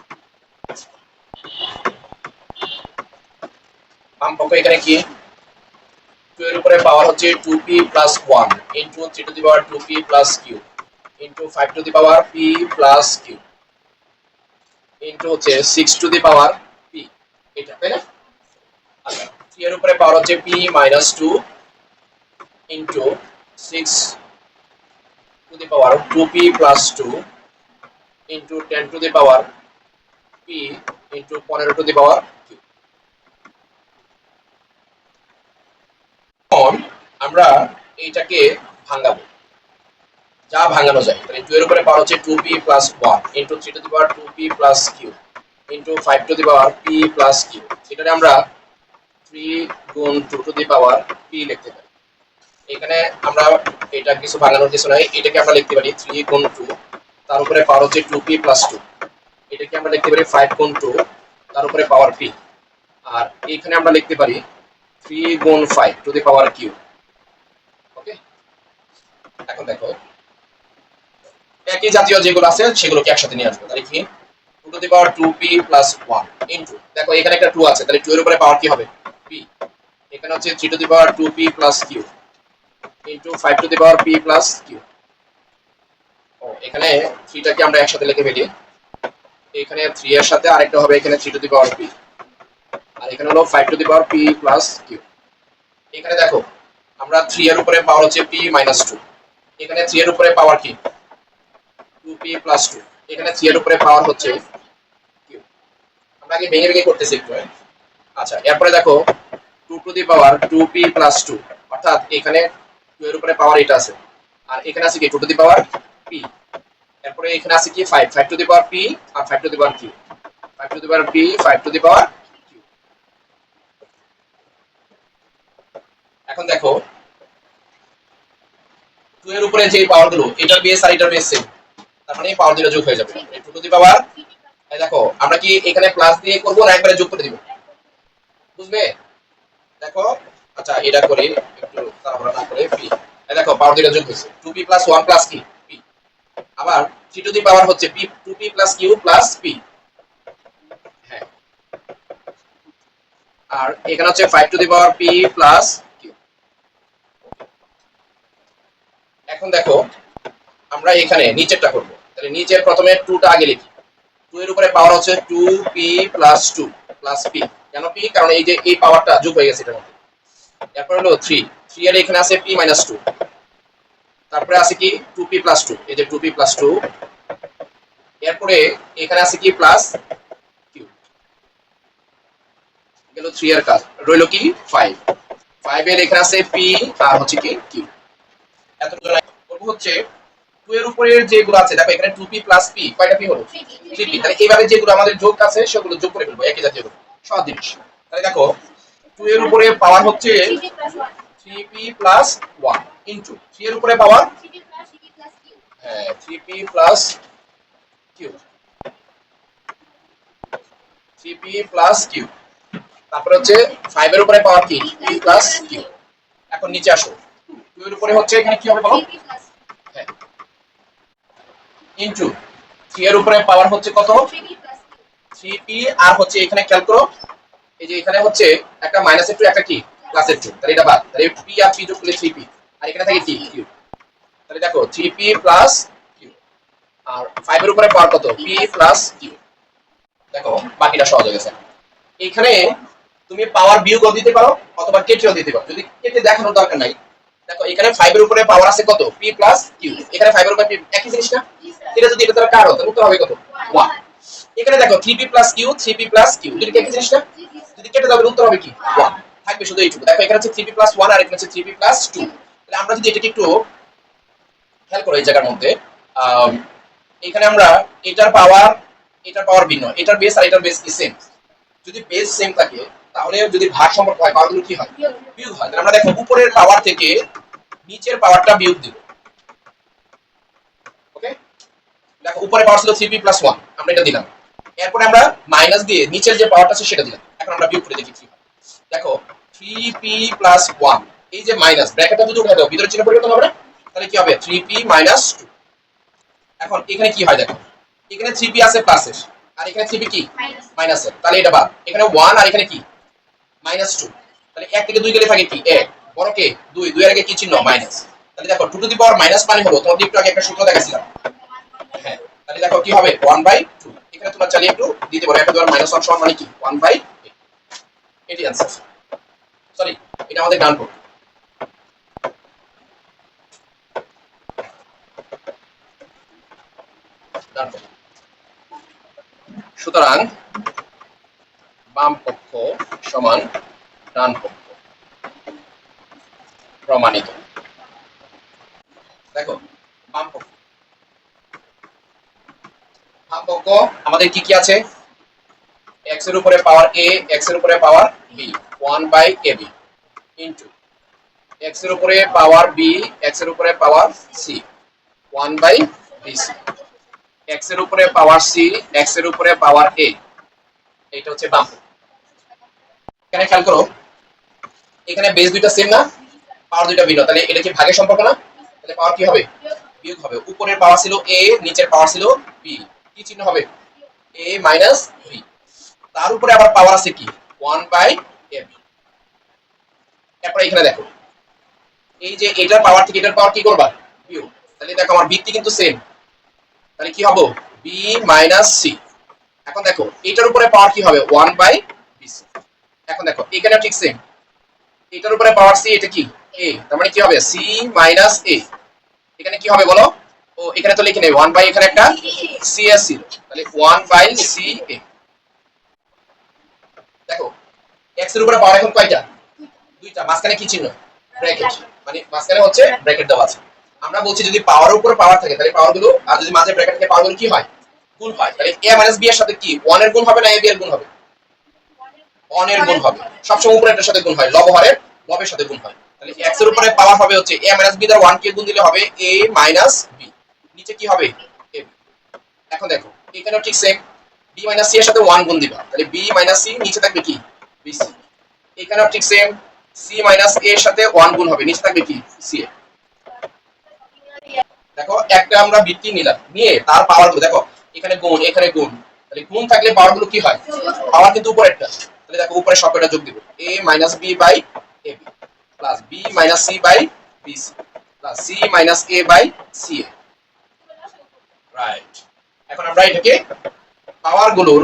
A: বাম পক্ষ এখানে কি 2 এর উপরে পাওয়ার হচ্ছে 2p plus 1 into 3 to the power 2p plus q into 5 to the power p plus q into হচ্ছে 6 টু দি পাওয়ার p, এটা তাই না। আচ্ছা 3 এর উপরে পাওয়ার হচ্ছে p minus 2 into 6 two the power 2p plus 2 into 10 two the power p into 15 two the power q। এখন আমরা এইটাকে ভাঙাবো, যা ভাঙানো যায়, তাহলে 2 এর উপরে পাওয়ার হচ্ছে 2p plus 1 into 3 to the power 2p plus q into 5 to the power p plus q, এটারে আমরা 3 গুণ 2 টু দি পাওয়ার p লিখতে পারি। এখানে আমরা এটা কিছু ভাঙানোর কিছু নাই, এটাকে আমরা লিখতে পারি 3 গুণ 2 তার উপরে পাওয়ার হচ্ছে 2p প্লাস 2, এটাকে আমরা লিখতে পারি 5 গুণ 2 তার উপরে পাওয়ার p, আর এখানে আমরা লিখতে পারি 3 গুণ 5 টু দি পাওয়ার q। ওকে, এখন দেখো একই জাতীয় যেগুলো আছে সেগুলোকে একসাথে নিয়ে আসবো, তাহলে কি 2 to the power 2p plus 1 into, দেখো এখানে একটা 2 আছে, তাহলে 2 এর উপরে পাওয়ার কি হবে p, এখানে হচ্ছে 3 to the power 2p plus q into 5 to the power p plus q। ও এখানে 3 টাকে আমরা একসাথে লিখে ফেলি, এখানে 3 এর সাথে আরেকটা হবে এখানে 3 টু দি পাওয়ার p, আর এখানে হলো 5 to the power p plus q। এখানে দেখো আমরা 3 এর উপরে পাওয়ার হচ্ছে p মাইনাস 2, এখানে 3 এর উপরে পাওয়ার কি 2p প্লাস 2, এখানে 3 এর উপরে পাওয়ার হচ্ছে q। আমরা আগে ভেঙে ভেঙে করতেছি একটু। আচ্ছা এরপরে দেখো 2 to the power 2p plus 2, অর্থাৎ এখানে 2 এর উপরে পাওয়ার এটা আছে, আর এখানে আছে কি 2 টু দি পাওয়ার p, এরপরে এখানে আছে কি 5 টু দি পাওয়ার p আর 5 to the power q, 5 to the power p 5 to the power q। এখন দেখো 2 এর উপরে যে পাওয়ার গুলো এটার বেস আর এটার বেস সেম, তার মানে এই পাওয়ার দুটো যোগ হয়ে যাবে 2 টু দি পাওয়ার। এই দেখো আমরা কি এখানে প্লাস দিয়ে করব না একবারে যোগ করে দিব, বুঝবে দেখো। আচ্ছা এটা করে একটু তাড়াহুড়া না করে p, এই দেখো পাওয়ার দুটো যোগ হয়েছে 2p প্লাস 1 প্লাস কি p, আবার 3 টু দি পাওয়ার হচ্ছে p 2p plus q plus p, হ্যাঁ, আর এখানে হচ্ছে 5 to the power p plus q। এখন দেখো আমরা এখানে নিচেরটা করব, তাহলে নিচের প্রথমে 2 টা আগে লিখি, 2 এর উপরে পাওয়ার হচ্ছে 2p প্লাস 2 প্লাস p, কেন p কারণ এই যে এই পাওয়ারটা যোগ হয়ে গেছে এটার মধ্যে। এরপর হলো 3 এর এখানে আছে p মাইনাস 2, তারপরে আছে কি 2p প্লাস 2, এই যে 2p প্লাস 2, এরপরে এখানে আছে কি প্লাস q, গেল 3 এর কাজ, রইল কি 5 এর এখানে আছে p আর হচ্ছে কি q। এত করব হচ্ছে 2 এর উপরে যেগুলো আছে দেখো এখানে 2p প্লাস p, কয়টা p হলো 3p, তাহলে এইভাবে যেগুলো আমাদের যোগ আছে সেগুলো যোগ করে ফেলবো একই জাতীয় সব জিনিস। তাহলে দেখো 2 এর উপরে পাওয়ার হচ্ছে 3p প্লাস 1 ইনটু 3 এর উপরে পাওয়ার হ্যাঁ 3p plus q, 3p plus q, তারপরে হচ্ছে 5 এর উপরে পাওয়ার কি p প্লাস q। এখন নিচে আসো 2 এর উপরে হচ্ছে এখানে কি হবে বলো, হ্যাঁ ইনটু 3 এর উপরে পাওয়ার হচ্ছে কত 3p আর হচ্ছে এখানে খেয়াল করো এই যে এখানে হচ্ছে একটা মাইনাসের 2 একটা কি প্লাসের 2 তাহলে এটা বাদ তাহলে p আর p যোগ করলে 3p আর এখানে থাকে t q তাহলে দেখো 3p প্লাস q আর 5 এর উপরে পাওয়ার কত p প্লাস q দেখো বাকিটা সহজ হয়ে গেছে এখানে তুমি পাওয়ার বিয়োগও দিতে পারো অথবা কেটেও দিতে পারো যদি কেটে দেখানোর দরকার নাই দেখো এখানে 5 এর উপরে পাওয়ার আছে কত p প্লাস q এখানে 5 এর উপরে p একই জিনিস না এটা যদি এটা দ্বারা কার হতো উত্তর হবে কত 1 এখানে দেখো 3p plus q 3p plus q যদি একই জিনিস না যদি কেটে দাও উত্তর হবে কি 1 থাকবে শুধু এইটুকু দেখো এখানে হচ্ছে 3p প্লাস 1 আর এখানে হচ্ছে 3p প্লাস 2 তাহলে আমরা যদি এটাকে একটু খেয়াল করো এই জায়গার মধ্যে এখানে আমরা এটার পাওয়ার ভিন্ন এটার বেস আর এটার বেস কি সেম যদি বেস সেম থাকে তাহলে যদি ভাগ সম্পর্ক হয় পাওয়ারগুলো কি হয় বিয়োগ হয় তাহলে আমরা দেখো উপরের পাওয়ার থেকে নিচের পাওয়ারটা বিয়োগ দেব ওকে দেখো উপরে পাওয়ার ছিল 3p প্লাস 1 আমরা এটা দিলাম এরপরে আমরা মাইনাস দিয়ে নিচের যে পাওয়ারটা আছে সেটা দিলাম এখন আমরা বিয়োগ করে দেখি কি হয় দেখো 3p প্লাস 1 এই যে মাইনাস ব্র্যাকেটটা যদি উঠে দাও ভিতরে চিহ্ন পরিবর্তন হবে না তাহলে কি হবে 3p মাইনাস 2 এখন এখানে কি হয় দেখো এখানে 3p আছে প্লাসের আর এখানে 3p কি মাইনাসের তাহলে এটা বাদ এখানে 1 আর এখানে কি মাইনাস 2 তাহলে 1 থেকে 2 গেলে থাকে কি 1 বড় কে 2 2 এর আগে কি চিহ্ন মাইনাস তাহলে দেখো 2 টু দি পাওয়ার মাইনাস মানে হলো তোমাদের একটু আগে একটা সূত্র দেখাছিলাম হ্যাঁ তাহলে দেখো কি হবে 1/2 এখানে তোমরা চালিয়ে একটু দিতে পারো একটা ধর মাইনাস 1 সমান মানে কি 1/8 এটি आंसर সরি এটা আমাদের ডান পক্ষ ডান পক্ষ সুতরাং বাম পক্ষ সমান ডান পক্ষ প্রমাণিত দেখো বাম পক্ষ আমাদের কি কি আছে x এর উপরে পাওয়ার a x এর উপরে পাওয়ার b 1/ab ইনটু x এর উপরে পাওয়ার b x এর উপরে পাওয়ার c 1/bc x এর উপরে পাওয়ার c x এর উপরে পাওয়ার a এটা হচ্ছে বাম এখানে খেয়াল করো এখানে বেস দুইটা সেম না পাওয়ার দুইটা ভিন্ন তাহলে এটা কি ভাগের সম্পর্ক না তাহলে পাওয়ার কি হবে বিয়োগ হবে উপরের পাওয়ার ছিল a নিচের পাওয়ার ছিল b কি চিহ্ন হবে a মাইনাস b তার উপরে আবার পাওয়ার আছে কি 1/ab এরপর এখানে দেখো এই যে এটার পাওয়ার থেকে এটার পাওয়ার কি করবা বিয়োগ তাহলে দেখো আমার ভিত্তি কিন্তু সেম তাহলে কি হবে b মাইনাস c এখন দেখো এটার উপরে পাওয়ার কি হবে 1/bc এখন দেখো এখানে ঠিক সেম এটার উপরে পাওয়ার c এটা কি a তার মানে কি হবে c মাইনাস a এখানে কি হবে বলো ও এখানে তো লিখে নেই 1 বাই এখানে একটা cs ছিল তাহলে 1 বাই ca দেখো x এর উপরে পাওয়ার এখন কয়টা দুইটা মাঝখানে কি চিহ্ন ব্র্যাকেট মানে মাঝখানে হচ্ছে ব্র্যাকেট দেওয়া আছে আমরা বলছি যদি পাওয়ারের উপরে পাওয়ার থাকে তাহলে পাওয়ারগুলো আর যদি মাঝে ব্র্যাকেট থাকে পাওয়ারগুলো কি হয় গুণ হয় তাহলে a b এর সাথে কি 1 এর গুণ হবে না a b এর গুণ হবে 1 এর গুণ হবে সবসময় উপরে এটার সাথে গুণ হয় লব হরের লবের সাথে গুণ হয় তাহলে x এর উপরে পাওয়ার হবে হচ্ছে a b দ্বারা 1 কে গুণ দিলে হবে a b নিচে কি হবে ab এখন দেখো এখানেও ঠিক সেম b c এর সাথে 1 গুণ দিবা তাহলে b c নিচে থাকবে কি bc এখানেও ঠিক সেম c a এর সাথে 1 গুণ হবে নিচে থাকবে কি ca দেখো একটা আমরা ভিত্তি নিলাম নিয়ে তার পাওয়ারগুলো দেখো এখানে গুণ তাহলে গুণ থাকলে পাওয়ারগুলো কি হয় পাওয়ার কিন্তু উপরেরটা তাহলে দেখো উপরে সবকটা যোগ দিব a b by ab plus b c by bc plus c a by ca right এখন আমরা এটাকে পাওয়ারগুলোর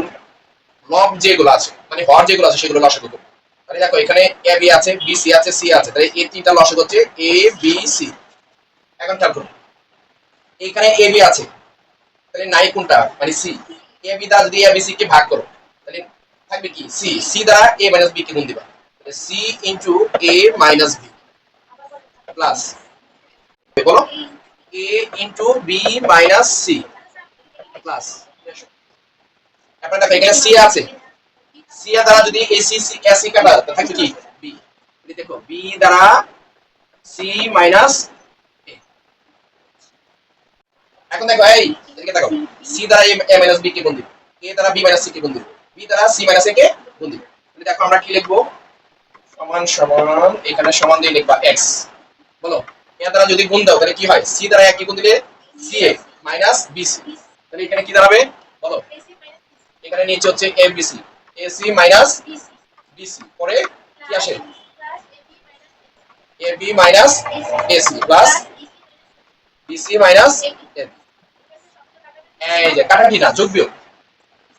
A: লব যেগুলো আছে মানে হর যেগুলো আছে সেগুলো লসাগু করব তাহলে দেখো এখানে ab আছে bc আছে c আছে তাহলে এই তিনটা লসাগু হচ্ছে a b c এখন খেয়াল করুন এখানে ab আছে তাহলে নাই কোনটা মানে c ab দ্বারা যদি abc কে ভাগ করো তাহলে থাকবে কি c দ্বারা a b কে গুণ দিবা তাহলে c a b প্লাস বলো a b c প্লাস এখন দেখো এখানে c আছে c দ্বারা যদি এই c কাটা থাকবে কি b দেখো b দ্বারা c মাইনাস এখন দেখো এই এদিকে দেখো c দ্বারা a b কে গুণ দিব a দ্বারা b c কে গুণ দিব b দ্বারা c a কে গুণ দিব তাহলে দেখো আমরা কি লিখবো সমান সমান এখানে সমান দিয়ে লিখবা x বলো এর দ্বারা যদি গুণ দাও তাহলে কি হয় c দ্বারা a কে গুণ দিলে ca মাইনাস বিসি, তাহলে এখানে কি দাঁড়াবে বলো? এখানে নিচে হচ্ছে এবিসি, এসি মাইনাস বিসি, পরে কি আসে ab minus ac plus bc minus ab. এই যে কাটাকাটি না, যোগ বিয়োগ,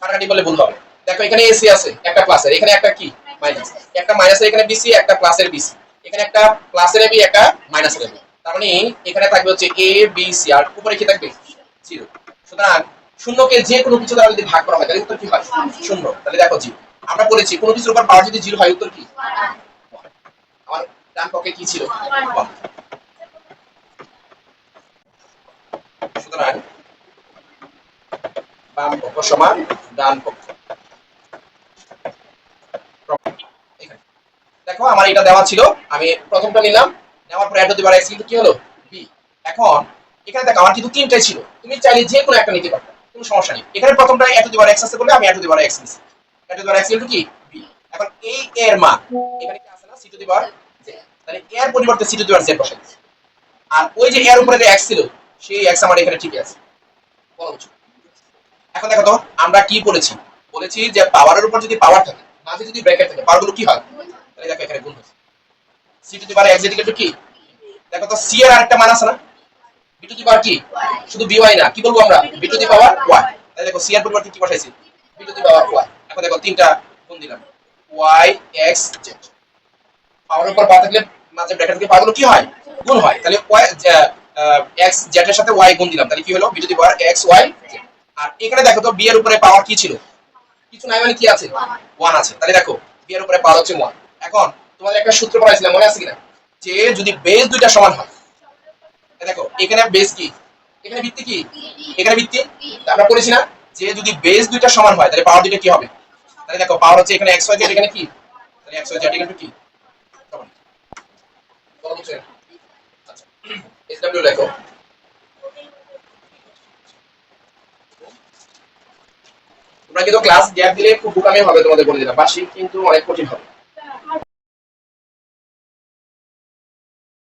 A: কাটাকাটি বলে ভুল হবে। দেখো এখানে এসি আছে একটা প্লাসের, এখানে একটা কি মাইনাস, একটা মাইনাসের এখানে বিসি, একটা প্লাসের বিসি, এখানে একটা প্লাসের এবি, একটা মাইনাসের এবি, তার মানে এখানে থাকবে হচ্ছে এ বি সি আর উপরে কি থাকবে জিরো। সুতরাং শূন্যকে যে কোনো কিছু দ্বারা যদি ভাগ করা হয় তাহলে উত্তর কি হয় শূন্য। তাহলে দেখো জি আমরা বলেছি কোনো কিছুর উপর পাওয়ার যদি জিরো হয় উত্তর কি, আমার ডান পক্ষে কি ছিল 1। সুতরাং বাম পক্ষ সমান ডান পক্ষ। এখানে দেখো আমার এটা দেওয়া ছিল, আমি প্রথমটা নিলাম, নেওয়ার পর এত দিবার এক্স কিন্তু কি হলো বি। এখন এখানে দেখো আমার কিন্তু তিনটাই ছিল, তুমি চাইলে যে কোনো একটা নিতে পারো, কোনো সমস্যা নেই। এখানে প্রথমটা এত দিবার এক্স আছে বলে আমি এত দিবার এক্স নিছি, এত দিবার এক্স ইনটু কি বি। এখন এই এর মান এখানে কি আছে না c to the power z, তাহলে এর পরিবর্তে c to the power z বসাই দিছি। আর ওই যে এর উপরে যে এক্স ছিল সেই এক্স আমার এখানে ঠিক আছে। এখন দেখো তো আমরা কি বলেছি, বলেছি যে পাওয়ারের উপর যদি পাওয়ার থাকে, মাঝে যদি ব্র্যাকেট থাকে, পাওয়ারগুলো কি হয়, তাহলে দেখো এখানে গুণ হচ্ছে c to the power x equal to কি, দেখো তো সি এর আরেকটা মান আছে না বি টু দি পাওয়ার কি, শুধু বি ওয়াই না, কি বলবো আমরা b to the power y. তাহলে দেখো সি এর পরিবর্তে কি বসাইছি b to the power y. এখন দেখো তিনটা গুণ দিলাম ওয়াই এক্স জেড, পাওয়ারের উপর পাওয়ার থাকলে মাঝে ব্র্যাকেট থেকে পাওয়ারগুলো কি হয় গুণ হয়, তাহলে ওয়াই এক্স জেড এর সাথে ওয়াই গুণ দিলাম, তাহলে কি হলো B to the power X Y Z. আর এখানে দেখো তো বি এর উপরে পাওয়ার কি ছিল, কিছু নাই মানে কি আছে 1 আছে, তাহলে দেখো বি এর উপরে পাওয়ার হচ্ছে 1। এখন তোমাদের একটা সূত্র পড়াইছিলাম মনে আছে কিনা, যে যদি বেস দুইটা সমান হয়, দেখো এখানে বেস কি, এখানে ভিত্তি কি, এখানে ভিত্তি, আমরা পড়েছি না যে যদি বেস দুইটা সমান হয় তাহলে পাওয়ার দুইটা কি হবে, তাহলে দেখো পাওয়ার হচ্ছে এখানে এক্স ওয়াই জেড, এখানে কি তাহলে x Y z equal to কি সমান। বলো বুঝছেন? আচ্ছা এসডব্লিউ লেখো। তোমরা কিন্তু ক্লাস গ্যাপ দিলে খুব বোকামি হবে, তোমাদের বলে দিলাম, বার্ষিক কিন্তু অনেক কঠিন হবে।